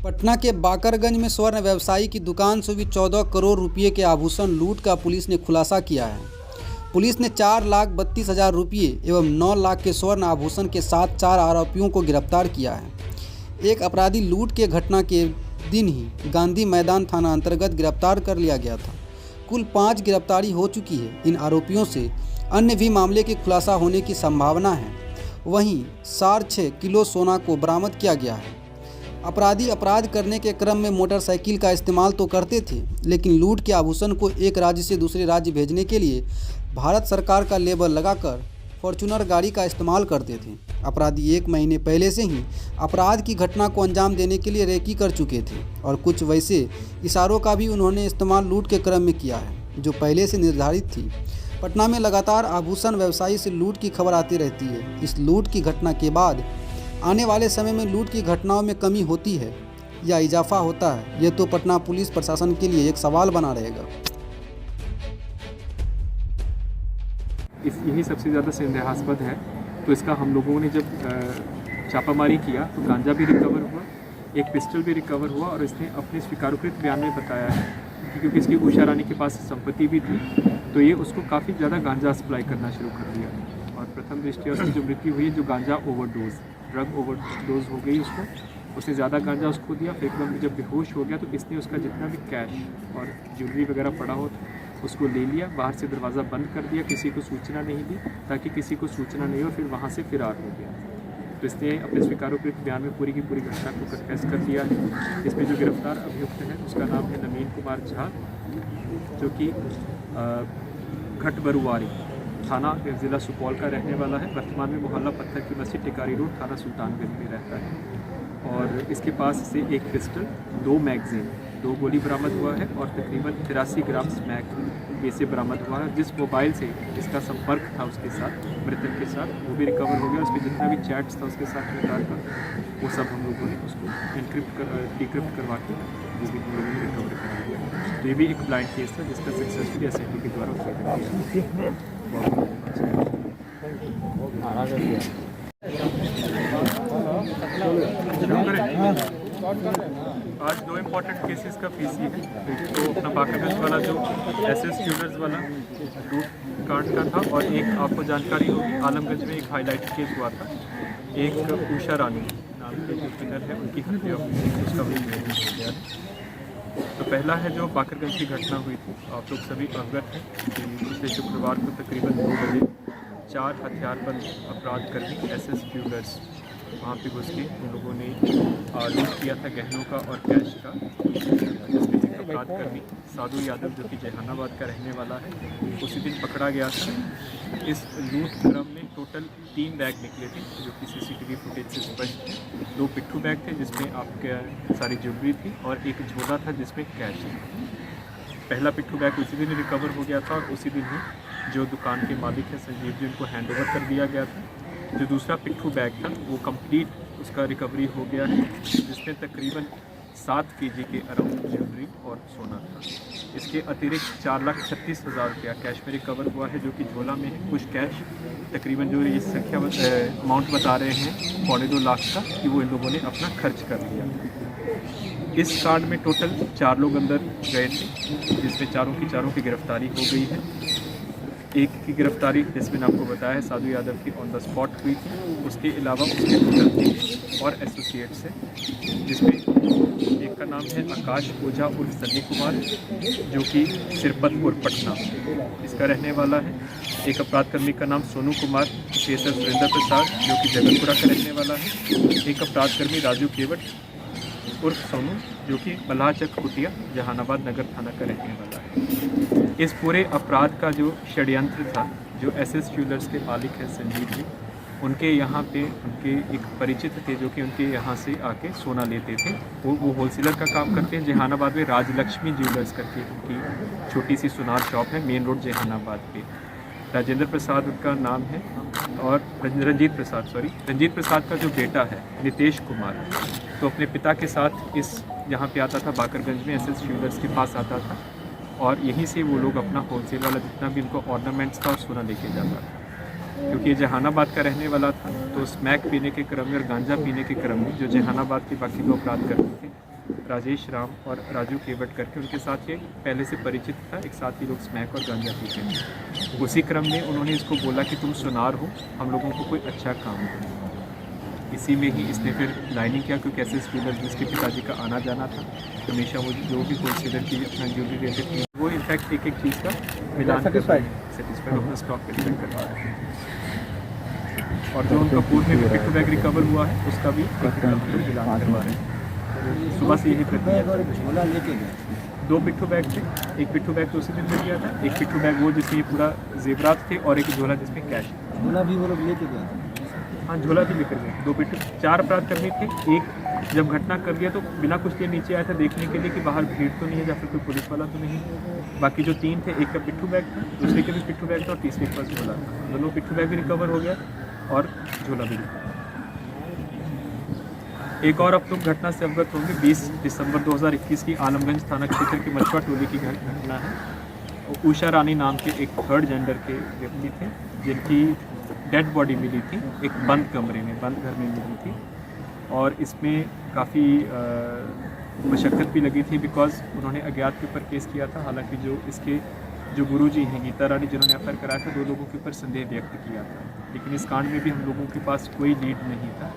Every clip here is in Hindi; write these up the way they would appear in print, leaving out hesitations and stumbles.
पटना के बाकरगंज में स्वर्ण व्यवसायी की दुकान से भी 14 करोड़ रुपए के आभूषण लूट का पुलिस ने खुलासा किया है। पुलिस ने 4,32,000 रुपये एवं 9 लाख के स्वर्ण आभूषण के साथ 4 आरोपियों को गिरफ्तार किया है। एक अपराधी लूट के घटना के दिन ही गांधी मैदान थाना अंतर्गत गिरफ्तार कर लिया गया था। कुल 5 गिरफ्तारी हो चुकी है। इन आरोपियों से अन्य भी मामले के खुलासा होने की संभावना है। वहीं 6.5 किलो सोना को बरामद किया गया है। अपराधी अपराध करने के क्रम में मोटरसाइकिल का इस्तेमाल तो करते थे, लेकिन लूट के आभूषण को एक राज्य से दूसरे राज्य भेजने के लिए भारत सरकार का लेबल लगाकर फॉर्च्यूनर गाड़ी का इस्तेमाल करते थे। अपराधी 1 महीने पहले से ही अपराध की घटना को अंजाम देने के लिए रेकी कर चुके थे और कुछ वैसे इशारों का भी उन्होंने इस्तेमाल लूट के क्रम में किया है, जो पहले से निर्धारित थी। पटना में लगातार आभूषण व्यवसायी से लूट की खबर आती रहती है। इस लूट की घटना के बाद आने वाले समय में लूट की घटनाओं में कमी होती है या इजाफा होता है, ये तो पटना पुलिस प्रशासन के लिए एक सवाल बना रहेगा। यही सबसे ज़्यादा संदेहास्पद है। तो इसका हम लोगों ने जब छापामारी किया तो गांजा भी रिकवर हुआ, एक पिस्टल भी रिकवर हुआ और इसने अपने स्वीकारोकृत बयान में बताया है कि क्योंकि इसकी उषा रानी के पास संपत्ति भी थी, तो ये उसको काफ़ी ज़्यादा गांजा सप्लाई करना शुरू कर दिया। और प्रथम दृष्टया उसकी जो मृत्यु हुई, जो गांजा ओवरडोज, ड्रग ओवरडोज हो गई उसको, उसने ज़्यादा गांजा उसको दिया। फिर एकदम जब बेहोश हो गया तो इसने उसका जितना भी कैश और ज्वेलरी वगैरह पड़ा हो उसको ले लिया, बाहर से दरवाज़ा बंद कर दिया, किसी को सूचना नहीं दी ताकि किसी को सूचना नहीं हो, फिर वहाँ से फरार हो गया। तो इसने अपने स्वीकारोकृत बयान में पूरी की पूरी घटना को कन्फेस कर दिया है। इसमें जो गिरफ्तार अभियुक्त है उसका नाम है नवीन कुमार झा, जो कि घटबरुआरी थाना ज़िला सुपौल का रहने वाला है। वर्तमान में मोहल्ला पत्थर की मस्जिद टिकारी रोड थाना सुल्तानगंज में रहता है। और इसके पास से एक पिस्टल, 2 मैगजीन, 2 गोली बरामद हुआ है और तकरीबन 83 ग्राम स्मैक ये से बरामद हुआ है। जिस मोबाइल से इसका संपर्क था उसके साथ, मृतक के साथ, वो भी रिकवर हो गया। उसके जितना भी चैट्स था उसके साथ निकाल कर वो सब हम लोगों ने उसको डिक्रिप्ट करवा के वो भी हम लोगों ने रिकवर करा दिया। तो ये भी एक ब्लाइंड केस था जिसका सक्सेसफुली एसआईटी के द्वारा आज 2 इम्पॉर्टेंट केसेस का पीसी है। तो अपना बाकरगंज वाला जो एसएस ज्वेलर्स वाला लूट कांड का था, और एक आपको जानकारी होगी आलमगंज में एक हाईलाइट केस हुआ था। एक उषा रानी नाम के जो किन्नर है उनकी हत्या उसका भी हो गया है। तो पहला है जो बाकरगंज की घटना हुई थी, आप लोग सभी अवगत हैं कि पिछले शुक्रवार को तकरीबन 2 बजे 4 हथियारबंद अपराधकर्मी एसएस ज्वेलर्स वहाँ पे घुस के उन लोगों ने लूट किया था गहनों का और कैश का, जिसमें एक अपराधकर्मी साधु यादव जो कि जहानाबाद का रहने वाला है उसी दिन पकड़ा गया था। इस लूट क्रम में टोटल 3 बैग निकले थे जो कि सीसीटीवी फुटेज से स्पष्ट थे। 2 पिट्ठू बैग थे जिसमें आपके सारी ज्वेलरी थी और एक झोला था जिसमें कैश था। पहला पिट्ठू बैग उसी दिन रिकवर हो गया था और उसी दिन ही जो दुकान के मालिक है संजीव जी उनको हैंड ओवर कर दिया गया था। जो दूसरा पिट्ठू बैग था वो कंप्लीट उसका रिकवरी हो गया है, जिसमें तकरीबन 7 केजी के अराउंड ज्वेलरी और सोना था। इसके अतिरिक्त 4,36,000 रुपया कैश में रिकवर हुआ है जो कि झोला में है। कुछ कैश तकरीबन जो ये संख्या अमाउंट बता रहे हैं 2.25 लाख का कि वो इन लोगों ने अपना खर्च कर लिया। इस कांड में टोटल 4 लोग अंदर गए थे, जिसमें चारों की गिरफ्तारी हो गई है। एक की गिरफ्तारी जिसमें आपको बताया है साधु यादव की ऑन द स्पॉट हुई थी। उसके अलावा उसके टोटल 3 और एसोसिएट्स हैं, जिसमें एक का नाम है आकाश ओझा उर्फ सन्नी कुमार जो कि सिरपतपुर पटना इसका रहने वाला है। एक अपराधकर्मी का नाम सोनू कुमार पेशर सुरेंद्र प्रसाद जो कि जगतपुरा का रहने वाला है। एक अपराधकर्मी राजू केवट उर्फ सोनू जो कि मल्हाचक कुटिया जहानाबाद नगर थाना का रहने वाला है। इस पूरे अपराध का जो षड्यंत्र था, जो एसएस ज्वेलर्स के मालिक हैं संजीव जी, उनके यहाँ पे उनके एक परिचित थे जो कि उनके यहाँ से आके सोना लेते थे। वो होलसेलर का काम करते हैं। जहानाबाद में राजलक्ष्मी ज्वेलर्स करके उनकी छोटी सी सुनार शॉप है, मेन रोड जहानाबाद पे। राजेंद्र प्रसाद उनका नाम है और रंजीत प्रसाद का जो बेटा है नितेश कुमार, तो अपने पिता के साथ इस यहाँ पे आता था बाकरगंज में एसएस ज्वेलर्स के पास आता था और यहीं से वो लोग अपना होलसेल वाला जितना भी उनको ऑर्नामेंट्स था और सोना लेके जाता था। क्योंकि ये जहानाबाद का रहने वाला था तो स्मैक पीने के क्रम में और गांजा पीने के क्रम में जो जहानाबाद के बाकी 2 अपराध करते थे राजेश राम और राजू केवट करके, उनके साथ ये पहले से परिचित था। एक साथ ही लोग स्मैक और गांजा पीते थे। उसी क्रम में उन्होंने इसको बोला कि तुम सुनार हो, हम लोगों को कोई अच्छा काम दो। इसी में ही इसने फिर लाइनिंग किया, क्योंकि ऐसे स्टूडेंट जिसके पिताजी का आना जाना था, हमेशा वो जो भी कंसिडर की अपना ज्वेलरी रेटेड थी, वो इनफैक्ट एक एक चीज़ का मिलान सेटिस्फाइड अपना स्टॉक फिल करवा रहे हैं। और जो उनका पूर्व में पिट्ठू बैग रिकवर हुआ है, उसका भी मिलान करवा रहे हैं। सुबह से यही प्रक्रिया। 2 पिट्ठू बैग थे, एक पिट्ठू बैग तो उसी दिन मिल गया था, एक पिट्ठू बैग वो जिसमें पूरा जेवरात थे, और एक झोला जिसमें कैश। झोला भी वो लोग लेके गए? हाँ, झोला भी लेकर गए। 2 पिट्ठू, 4 अपराध कर्मी थे। एक जब घटना कर दिया तो बिना कुछ लिए नीचे आया था देखने के लिए कि बाहर भीड़ तो नहीं है या फिर कोई पुलिस वाला तो नहीं। बाकी जो 3 थे, एक का पिट्ठू बैग था, दूसरे का भी पिट्ठू बैग था, और तीसरे के पास झोला था। दोनों पिट्ठू बैग भी रिकवर हो गया और झोला भी रिकवर। एक और अब तुम घटना से अवगत होंगे। 20 दिसंबर 2021 की आलमगंज थाना क्षेत्र की मछुआ टोली की घटना है। उषा रानी नाम के एक 3rd जेंडर के व्यक्ति थे, जिनकी डेड बॉडी मिली थी एक बंद कमरे में, बंद घर में मिली थी। और इसमें काफ़ी मशक्क़त भी लगी थी, बिकॉज उन्होंने अज्ञात के ऊपर केस किया था। हालांकि जो इसके जो गुरुजी हैं गीता रानी, जिन्होंने एफआईआर कराया था, 2 लोगों के ऊपर संदेह व्यक्त किया था। लेकिन इस कांड में भी हम लोगों के पास कोई लीड नहीं था।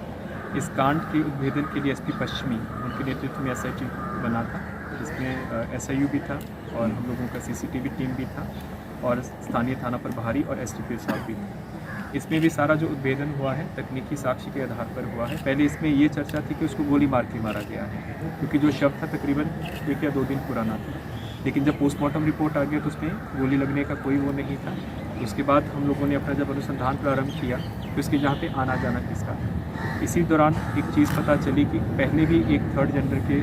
इस कांड के उद्भेदन के लिए एसपी पश्चिमी, उनके नेतृत्व में एसआईटी बना था, जिसमें एसआईयू भी था और हम लोगों का सीसीटीवी टीम भी था, और स्थानीय थाना प्रभारी और एसडीपीओ साहब भी थे। इसमें भी सारा जो उद्भेदन हुआ है तकनीकी साक्ष्य के आधार पर हुआ है। पहले इसमें ये चर्चा थी कि उसको गोली मार के मारा गया है, क्योंकि जो शव था तकरीबन 1 या 2 दिन पुराना था। लेकिन जब पोस्टमार्टम रिपोर्ट आ गया तो उसमें गोली लगने का कोई वो नहीं था। उसके बाद हम लोगों ने अपना जब अनुसंधान प्रारंभ किया तो उसके जहाँ पे आना जाना किसका, इसी दौरान एक चीज़ पता चली कि पहले भी एक 3rd जेंडर के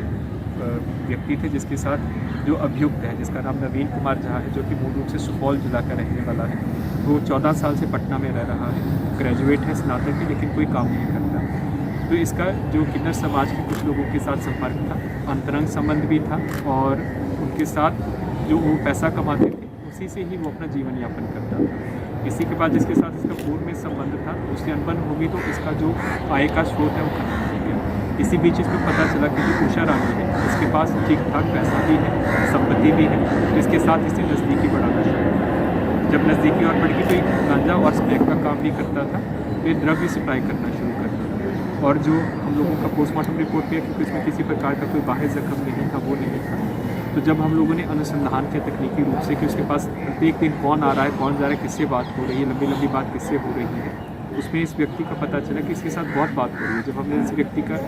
व्यक्ति थे, जिसके साथ जो अभियुक्त है, जिसका नाम नवीन कुमार झा है, जो कि मूल रूप से सुपौल जिला का रहने वाला है। वो 14 साल से पटना में रह रहा है, ग्रेजुएट है, स्नातक है, लेकिन कोई काम नहीं करता। तो इसका जो किन्नर समाज के कुछ लोगों के साथ संपर्क था, अंतरंग संबंध भी था, और उनके साथ जो वो पैसा कमाते थे उसी से ही वो अपना जीवन यापन करता था। इसी के बाद जिसके साथ इसका पूर्व में संबंध था, उससे अनबन होगी तो इसका जो आय का स्रोत है वो खत्म हो गया। इसी बीच इसमें पता चला कि जो उषा रानी है, इसके पास ठीक ठाक पैसा भी है, संपत्ति भी है, तो इसके साथ इसे नज़दीकी बढ़ाना शुरू किया। जब नज़दीकी और बढ़ गई तो एक गांजा और स्मैक का काम भी करता था, फिर ड्रग भी सप्लाई करना शुरू करता था। और जो हम लोगों का पोस्टमार्टम रिपोर्ट किया, क्योंकि इसमें किसी प्रकार का कोई बाह्य जख्म नहीं था, वो नहीं था। तो जब हम लोगों ने अनुसंधान किया तकनीकी रूप से कि उसके पास प्रत्येक दिन कौन आ रहा है, कौन जा रहा है, किससे बात हो रही है, लंबी लंबी बात किससे हो रही है, उसमें इस व्यक्ति का पता चला कि इसके साथ बहुत बात हो रही है। जब हमने इस व्यक्ति का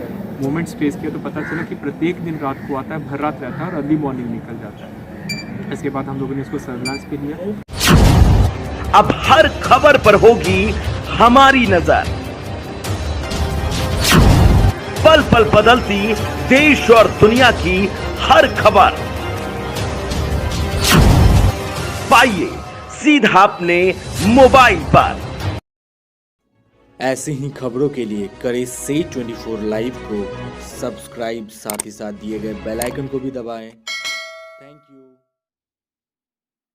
मूवमेंट्स ट्रेस किया तो पता चला कि प्रत्येक दिन रात को आता है, भर रात रहता है और अर्ली मॉर्निंग निकल जाता है। इसके बाद हम लोगों ने इसको सर्विलांस पे लिया। अब हर खबर पर होगी हमारी नजर, पल पल बदलती देश और दुनिया की हर खबर पाइए सीधा अपने मोबाइल पर। ऐसी ही खबरों के लिए करें से 24 लाइव को सब्सक्राइब, साथ ही साथ दिए गए बेल आइकन को भी दबाएं